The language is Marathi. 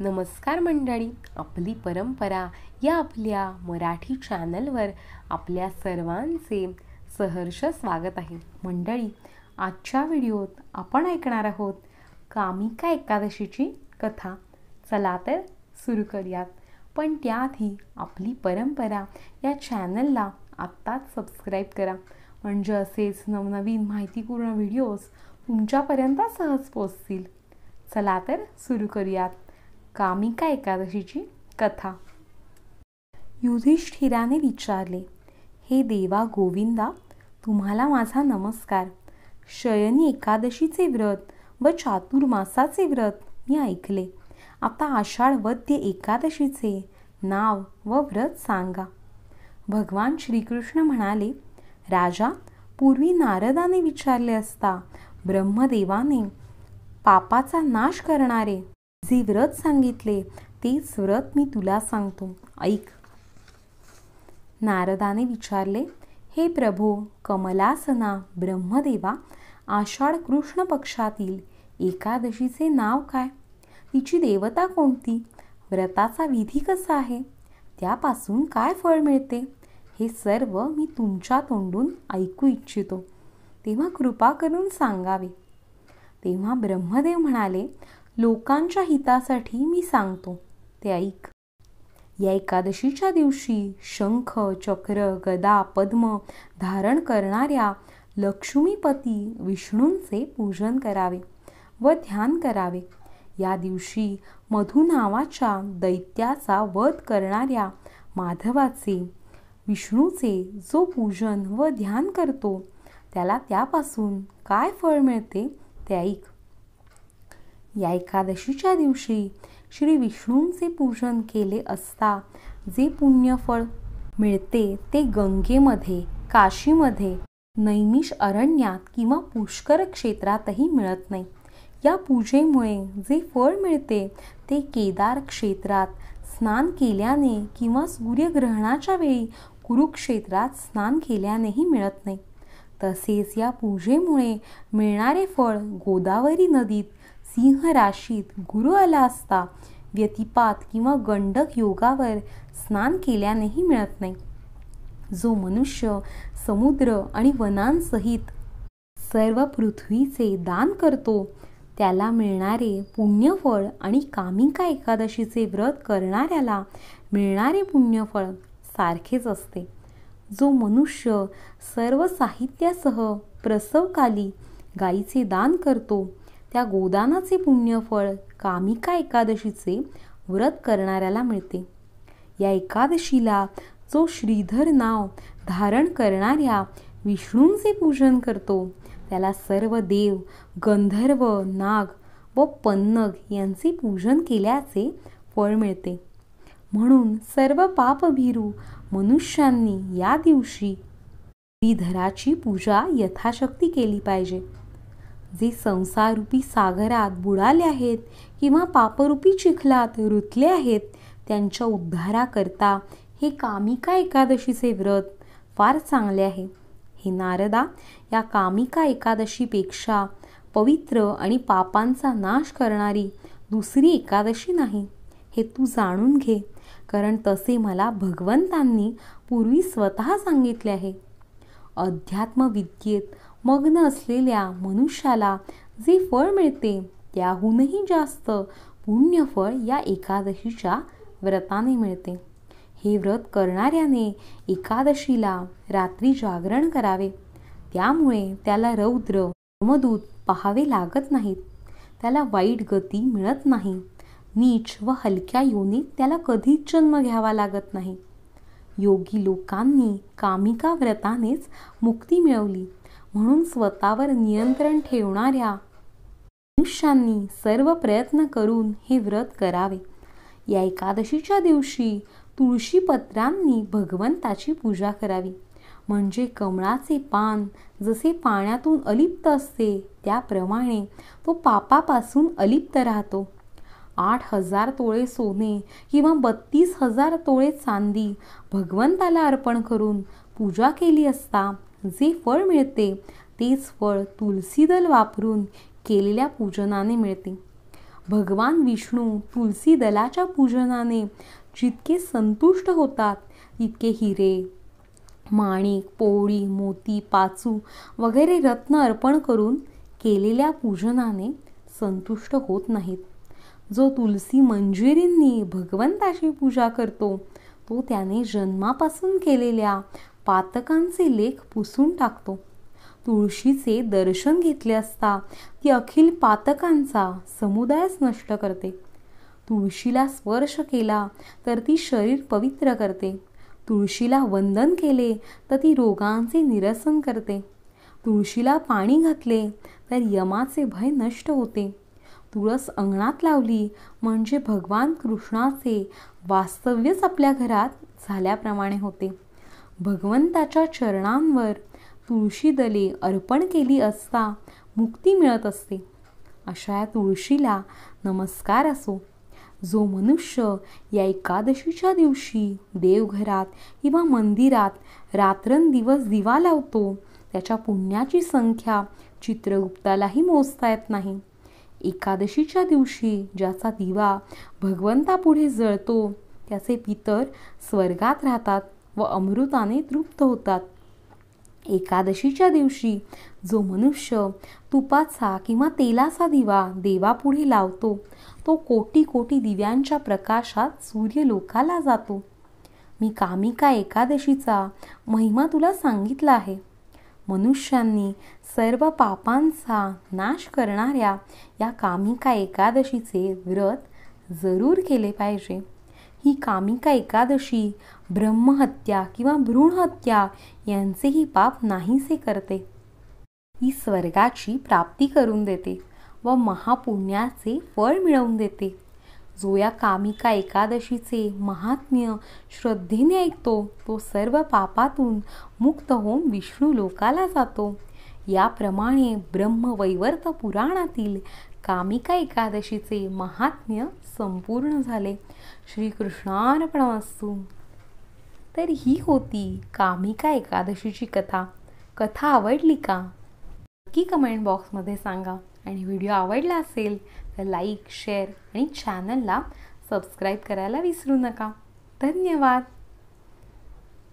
नमस्कार मंडळी, आपली परंपरा या आपल्या मराठी चॅनलवर आपल्या सर्वांचे सहर्ष स्वागत आहे. मंडळी, आजच्या व्हिडिओत आपण ऐकणार आहोत कामिका एकादशीची कथा. चला तर सुरू करूयात. पण त्याआधी आपली परंपरा या चॅनलला आत्ताच सबस्क्राईब करा, म्हणजे असेच नवनवीन माहितीपूर्ण व्हिडिओज तुमच्यापर्यंत सहज पोहोचतील. चला तर सुरू करूयात कामिका एकादशीची कथा. युधिष्ठिराने विचारले, हे देवा गोविंदा, तुम्हाला माझा नमस्कार. शयनी एकादशीचे व्रत व चातुर्मासाचे व्रत मी ऐकले. आता आषाढ वद्य एकादशीचे नाव व व्रत सांगा. भगवान श्रीकृष्ण म्हणाले, राजा, पूर्वी नारदाने विचारले असता ब्रह्मदेवाने पापाचा नाश करणारे जे व्रत सांगितले तेच व्रत मी तुला सांगतो, ऐक. नारदाने विचारले, हे प्रभो कमलासना ब्रह्मदेवा, आषाढ कृष्ण पक्षातील एकादशीचे नाव काय? तिची देवता कोणती? व्रताचा विधी कसा आहे? त्यापासून काय फळ मिळते? हे सर्व मी तुमच्या तोंडून ऐकू इच्छितो, तेव्हा कृपा करून सांगावे. तेव्हा ब्रह्मदेव म्हणाले, लोकांच्या हितासाठी मी सांगतो, ते ऐक. या एकादशीच्या दिवशी शंख, चक्र, गदा, पद्म धारण करणाऱ्या लक्ष्मीपती विष्णूंचे पूजन करावे व ध्यान करावे. या दिवशी मधु नावाच्या दैत्याचा वध करणाऱ्या माधवाचे, विष्णूचे जो पूजन व ध्यान करतो त्याला त्यापासून काय फळ मिळते ते ऐक. या एकादशीच्या दिवशी श्री विष्णूंचे पूजन केले असता जे पुण्यफळ मिळते ते गंगेमध्ये, काशीमध्ये, नैमिष अरण्यात किंवा पुष्कर क्षेत्रातही मिळत नाही. या पूजेमुळे जे फळ मिळते ते केदार क्षेत्रात स्नान केल्याने किंवा सूर्यग्रहणाच्या वेळी कुरुक्षेत्रात स्नान केल्यानेही मिळत नाही. तसेच या पूजेमुळे मिळणारे फळ गोदावरी नदीत सिंह राशीत गुरु आला असता व्यतिपात किंवा गंडक योगावर स्नान केल्यानेही मिळत नाही. जो मनुष्य समुद्र आणि वनांसहित सर्व पृथ्वीचे दान करतो त्याला मिळणारे पुण्यफळ आणि कामिका एकादशीचे व्रत करणाऱ्याला मिळणारे पुण्यफळ सारखेच असते. जो मनुष्य सर्व साहित्यासह प्रसवकाली गायीचे दान करतो त्या गोदानाचे पुण्यफळ कामिका एकादशीचे व्रत करणाऱ्याला मिळते. या एकादशीला जो श्रीधर नाव धारण करणाऱ्या विष्णूंचे पूजन करतो त्याला सर्व देव, गंधर्व, नाग व पन्नग यांचे पूजन केल्याचे फळ मिळते. म्हणून सर्व पापभीरू मनुष्यांनी या दिवशी श्रीधराची पूजा यथाशक्ती केली पाहिजे. जे संसाररूपी सागरात बुडाले आहेत किंवा पापरूपी चिखलात रुतले आहेत त्यांच्या उद्धाराकरता हे कामिका एकादशीचे व्रत फार चांगले आहे. हे नारदा, या कामिका एकादशीपेक्षा पवित्र आणि पापांचा नाश करणारी दुसरी एकादशी नाही, हे तू जाणून घे, कारण तसे मला भगवंतांनी पूर्वी स्वतः सांगितले आहे. अध्यात्म विद्येत मग्न असलेल्या मनुष्याला जे फळ मिळते त्याहूनही जास्त पुण्यफळ या एकादशीच्या व्रताने मिळते. हे व्रत करणाऱ्याने एकादशीला रात्री जागरण करावे. त्यामुळे त्याला रौद्र, यमदूत पाहावे लागत नाहीत. त्याला वाईट गती मिळत नाही. नीच व हलक्या योनीत त्याला कधीच जन्म घ्यावा लागत नाही. योगी लोकांनी कामिका व्रतानेच मुक्ती मिळवली, म्हणून स्वतःवर नियंत्रण ठेवणाऱ्या मनुष्यांनी सर्व प्रयत्न करून हे व्रत करावे. या एकादशीच्या दिवशी तुळशी पत्रांनी भगवंताची पूजा करावी. म्हणजे कमळाचे पान जसे पाण्यातून अलिप्त असते त्याप्रमाणे तो पापापासून अलिप्त राहतो. 8,000 तोळे सोने किंवा 32,000 तोळे चांदी भगवंताला अर्पण करून पूजा केली असता जे फळ मिळते तेच फळ तुलसीदल वापरून केलेल्या पूजनाने मिळते. भगवान विष्णू तुलसी दलाच्या पूजनाने जितके संतुष्ट होतात तितके हिरे, माणिक, पोळी, मोती, पाचू वगैरे रत्न अर्पण करून केलेल्या पूजनाने संतुष्ट होत नाहीत. जो तुलसी मंजिरींनी भगवंताची पूजा करतो तो त्याने जन्मापासून केलेल्या पातकांचे लेख पुसून टाकतो. तुळशीचे दर्शन घेतले असता ती अखिल पातकांचा समुदायच नष्ट करते. तुळशीला स्पर्श केला तर ती शरीर पवित्र करते. तुळशीला वंदन केले तर ती रोगांचे निरसन करते. तुळशीला पाणी घातले तर यमाचे भय नष्ट होते. तुळस अंगणात लावली म्हणजे भगवान कृष्णाचे वास्तव्यच आपल्या घरात झाल्याप्रमाणे होते. भगवंताच्या चरणांवर तुळशी दले अर्पण केली असता मुक्ती मिळत असते. अशा या तुळशीला नमस्कार असो. जो मनुष्य या एकादशीच्या दिवशी देवघरात किंवा मंदिरात रात्रंदिवस दिवा लावतो त्याच्या पुण्याची संख्या चित्रगुप्तालाही मोजता येत नाही. एकादशीच्या दिवशी ज्याचा दिवा भगवंतापुढे जळतो त्याचे पितर स्वर्गात राहतात व अमृताने तृप्त होतात. एकादशीच्या दिवशी जो मनुष्य तुपाचा किंवा तेलाचा दिवा देवापुढे लावतो तो कोटी कोटी दिव्यांच्या प्रकाशात सूर्यलोकाला जातो. मी कामिका एकादशीचा महिमा तुला सांगितला आहे. मनुष्यांनी सर्व पापांचा नाश करणाऱ्या या कामिका एकादशीचे व्रत जरूर केले पाहिजे. ही कामिका एकादशी ब्रह्महत्या किंवा भ्रूणहत्या यांचेही पाप नाहीसे करते. ही स्वर्गाची प्राप्ती करून देते व महापुण्याचे फळ मिळवून देते. जो या कामिका एकादशीचे महात्म्य श्रद्धेने ऐकतो तो सर्व पापातून मुक्त होऊन विष्णू लोकाला जातो. याप्रमाणे ब्रह्मवैवर्त पुराणातील कामिका एकादशीचे महात्म्य संपूर्ण झाले. श्रीकृष्णार्पणमस्तु. तर ही होती कामिका एकादशीची कथा. कथा आवडली का? नक्की कमेंट बॉक्समध्ये सांगा. आणि व्हिडिओ आवडला असेल तर लाईक, शेअर आणि चॅनलला सबस्क्राईब करायला विसरू नका. धन्यवाद.